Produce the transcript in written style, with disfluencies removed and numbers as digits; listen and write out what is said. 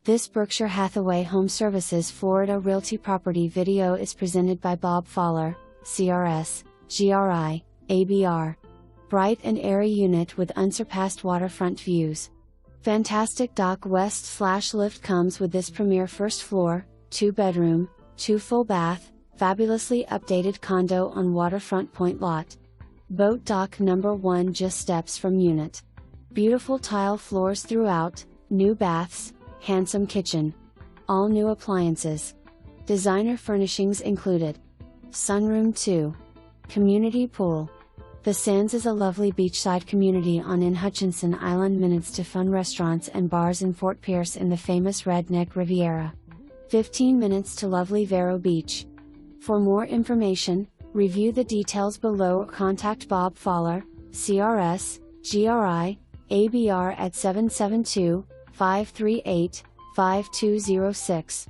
This Berkshire Hathaway HomeServices Florida Realty property video is presented by Bob Fowler, CRS, GRI, ABR. Bright and airy unit with unsurpassed waterfront views. Fantastic dock west/lift comes with this premier first floor, 2-bedroom, 2 full bath, fabulously updated condo on waterfront point lot. Boat dock number 1 just steps from unit. Beautiful tile floors throughout, new baths, handsome kitchen. All new appliances. Designer furnishings included. Sunroom 2. Community pool. The Sands is a lovely beachside community in Hutchinson Island, minutes to fun restaurants and bars in Fort Pierce in the famous red Neck Riviera. 15 minutes to lovely Vero Beach. For more information, review the details below or contact Bob Fowler, CRS, GRI, ABR at 772-538-5206.